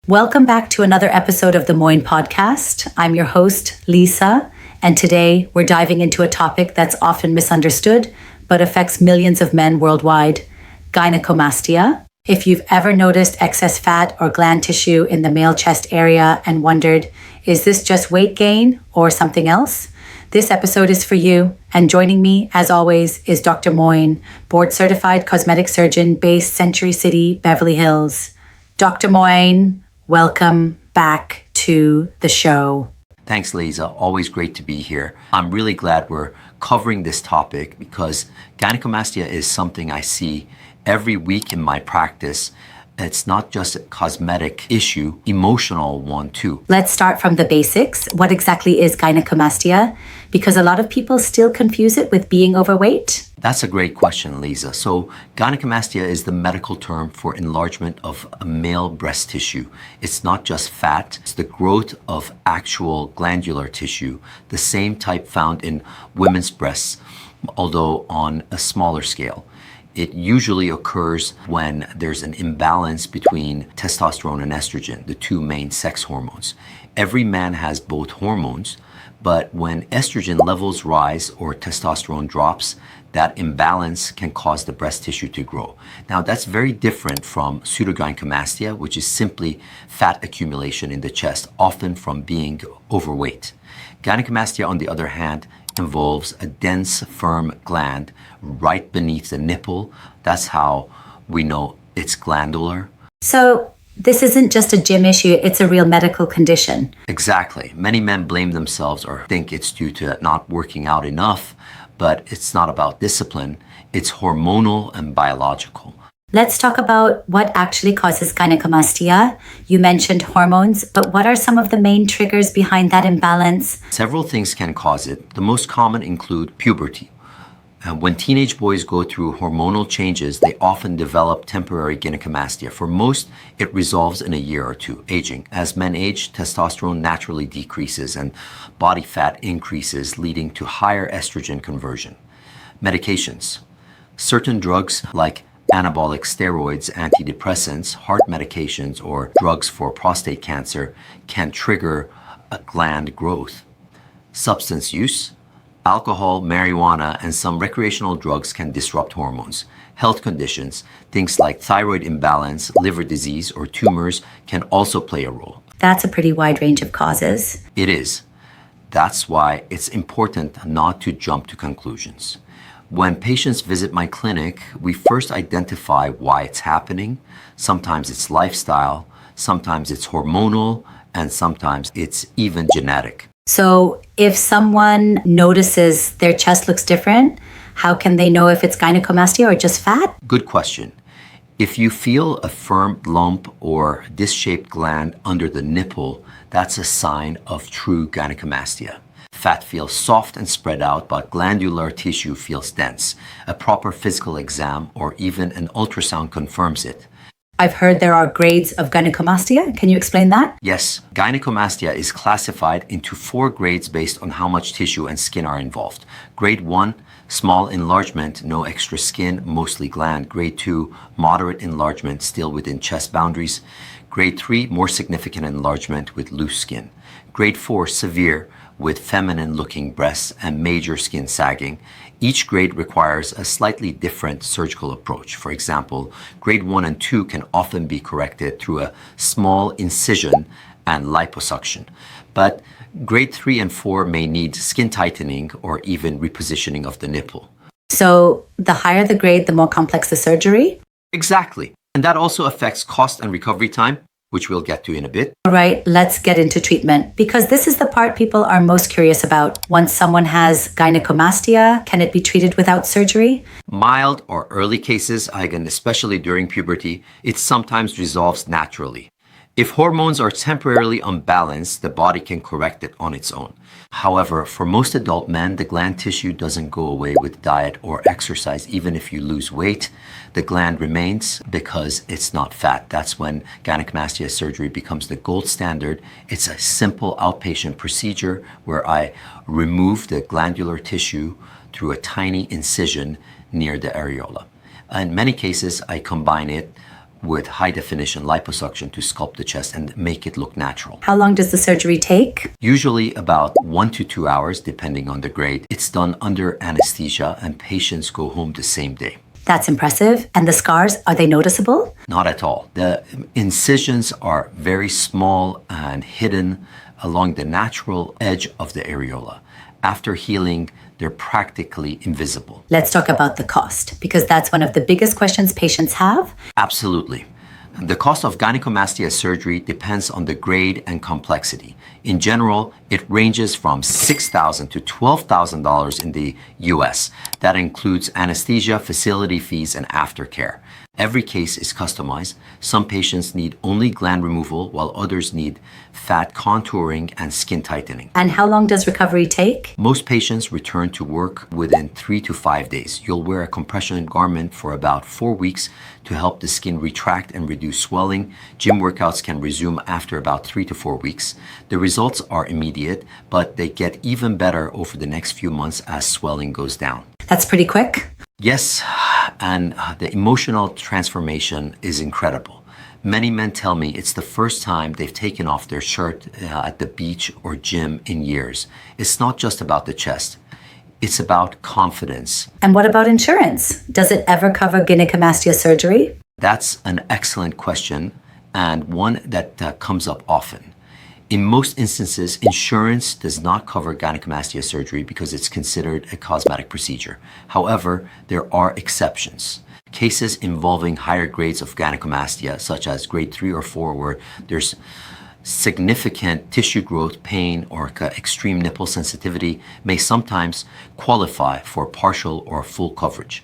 Welcome back to another episode of the Moein podcast. I'm your host, Liza, and today we're diving into a topic that's often misunderstood but affects millions of men worldwide, gynecomastia. If you've ever noticed excess fat or gland tissue in the male chest area and wondered, is this just weight gain or something else? This episode is for you, and joining me, as always, is Dr. Moein, board-certified cosmetic surgeon based Century City, Beverly Hills. Dr. Moein, welcome back to the show. Thanks, Liza. Always great to be here. I'm really glad we're covering this topic because gynecomastia is something I see every week in my practice. It's not just a cosmetic issue, emotional one too. Let's start from the basics. What exactly is gynecomastia? Because a lot of people still confuse it with being overweight. That's a great question, Liza. So gynecomastia is the medical term for enlargement of a male breast tissue. It's not just fat, it's the growth of actual glandular tissue, the same type found in women's breasts, although on a smaller scale. It usually occurs when there's an imbalance between testosterone and estrogen, the two main sex hormones. Every man has both hormones, but when estrogen levels rise or testosterone drops, that imbalance can cause the breast tissue to grow. Now, that's very different from pseudogynecomastia, which is simply fat accumulation in the chest, often from being overweight. Gynecomastia, on the other hand, involves a dense, firm gland right beneath the nipple. That's how we know it's glandular. So this isn't just a gym issue, it's a real medical condition. Exactly. Many men blame themselves or think it's due to not working out enough, but it's not about discipline. It's hormonal and biological. Let's talk about what actually causes gynecomastia. You mentioned hormones, but what are some of the main triggers behind that imbalance? Several things can cause it. The most common include puberty. When teenage boys go through hormonal changes, they often develop temporary gynecomastia. For most, it resolves in a year or two, aging. As men age, testosterone naturally decreases and body fat increases, leading to higher estrogen conversion. Medications. Certain drugs like anabolic steroids, antidepressants, heart medications, or drugs for prostate cancer can trigger a gland growth. Substance use. Alcohol, marijuana, and some recreational drugs can disrupt hormones. Health conditions, things like thyroid imbalance, liver disease, or tumors can also play a role. That's a pretty wide range of causes. It is. That's why it's important not to jump to conclusions. When patients visit my clinic, we first identify why it's happening. Sometimes it's lifestyle, sometimes it's hormonal, and sometimes it's even genetic. So if someone notices their chest looks different, how can they know if it's gynecomastia or just fat? Good question. If you feel a firm lump or disc-shaped gland under the nipple, that's a sign of true gynecomastia. Fat feels soft and spread out, but glandular tissue feels dense. A proper physical exam or even an ultrasound confirms it. I've heard there are grades of gynecomastia. Can you explain that? Yes, gynecomastia is classified into 4 grades based on how much tissue and skin are involved. Grade 1, small enlargement, no extra skin, mostly gland. Grade 2, moderate enlargement, still within chest boundaries. Grade 3, more significant enlargement with loose skin. Grade 4, severe, with feminine-looking breasts and major skin sagging. Each grade requires a slightly different surgical approach. For example, grade 1 and 2 can often be corrected through a small incision and liposuction. But grade 3 and 4 may need skin tightening or even repositioning of the nipple. So the higher the grade, the more complex the surgery? Exactly. And that also affects cost and recovery time, which we'll get to in a bit. All right, let's get into treatment because this is the part people are most curious about. Once someone has gynecomastia, can it be treated without surgery? Mild or early cases, again, especially during puberty, it sometimes resolves naturally. If hormones are temporarily unbalanced, the body can correct it on its own. However, for most adult men, the gland tissue doesn't go away with diet or exercise. Even if you lose weight, the gland remains because it's not fat. That's when gynecomastia surgery becomes the gold standard. It's a simple outpatient procedure where I remove the glandular tissue through a tiny incision near the areola. In many cases, I combine it with high-definition liposuction to sculpt the chest and make it look natural. How long does the surgery take? Usually about 1 to 2 hours, depending on the grade. It's done under anesthesia and patients go home the same day. That's impressive. And the scars, are they noticeable? Not at all. The incisions are very small and hidden along the natural edge of the areola. After healing, they're practically invisible. Let's talk about the cost, because that's one of the biggest questions patients have. Absolutely. The cost of gynecomastia surgery depends on the grade and complexity. In general, it ranges from $6,000 to $12,000 in the US. That includes anesthesia, facility fees, and aftercare. Every case is customized. Some patients need only gland removal, while others need fat contouring and skin tightening. And how long does recovery take? Most patients return to work within 3 to 5 days. You'll wear a compression garment for about 4 weeks to help the skin retract and reduce swelling. Gym workouts can resume after about 3 to 4 weeks. The results are immediate, but they get even better over the next few months as swelling goes down. That's pretty quick. Yes, and the emotional transformation is incredible. Many men tell me it's the first time they've taken off their shirt at the beach or gym in years. It's not just about the chest. It's about confidence. And what about insurance? Does it ever cover gynecomastia surgery? That's an excellent question and one that comes up often. In most instances, insurance does not cover gynecomastia surgery because it's considered a cosmetic procedure. However, there are exceptions. Cases involving higher grades of gynecomastia, such as grade 3 or 4, where there's significant tissue growth, pain, or extreme nipple sensitivity, may sometimes qualify for partial or full coverage.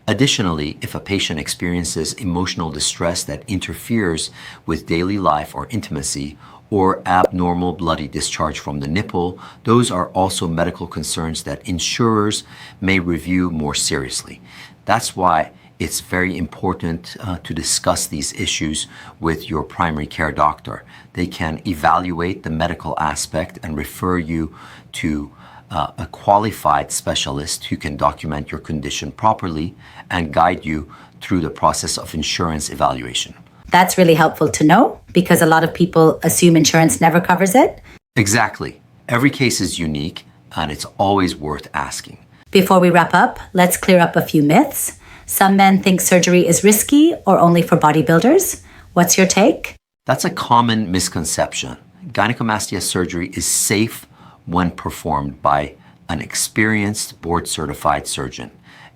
Additionally, if a patient experiences emotional distress that interferes with daily life or intimacy, or abnormal bloody discharge from the nipple, those are also medical concerns that insurers may review more seriously. That's why it's very important to discuss these issues with your primary care doctor. They can evaluate the medical aspect and refer you to a qualified specialist who can document your condition properly and guide you through the process of insurance evaluation. That's really helpful to know because a lot of people assume insurance never covers it. Exactly. Every case is unique and it's always worth asking. Before we wrap up, let's clear up a few myths. Some men think surgery is risky or only for bodybuilders. What's your take? That's a common misconception. Gynecomastia surgery is safe when performed by an experienced board-certified surgeon.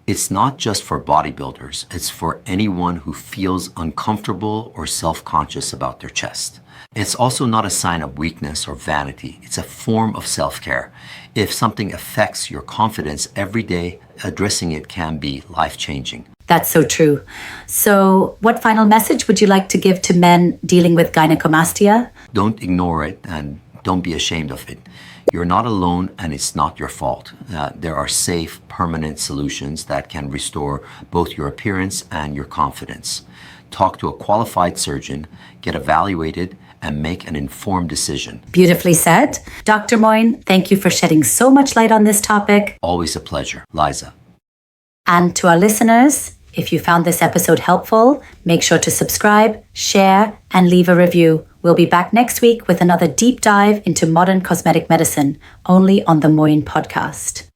It's not just for bodybuilders, it's for anyone who feels uncomfortable or self-conscious about their chest. It's also not a sign of weakness or vanity. It's a form of self-care. If something affects your confidence every day, addressing it can be life-changing. That's so true. So what final message would you like to give to men dealing with gynecomastia? Don't ignore it and don't be ashamed of it. You're not alone and it's not your fault. There are safe, permanent solutions that can restore both your appearance and your confidence. Talk to a qualified surgeon, get evaluated, and make an informed decision. Beautifully said. Dr. Moein, thank you for shedding so much light on this topic. Always a pleasure. Liza. And to our listeners, if you found this episode helpful, make sure to subscribe, share, and leave a review. We'll be back next week with another deep dive into modern cosmetic medicine, only on the Moein podcast.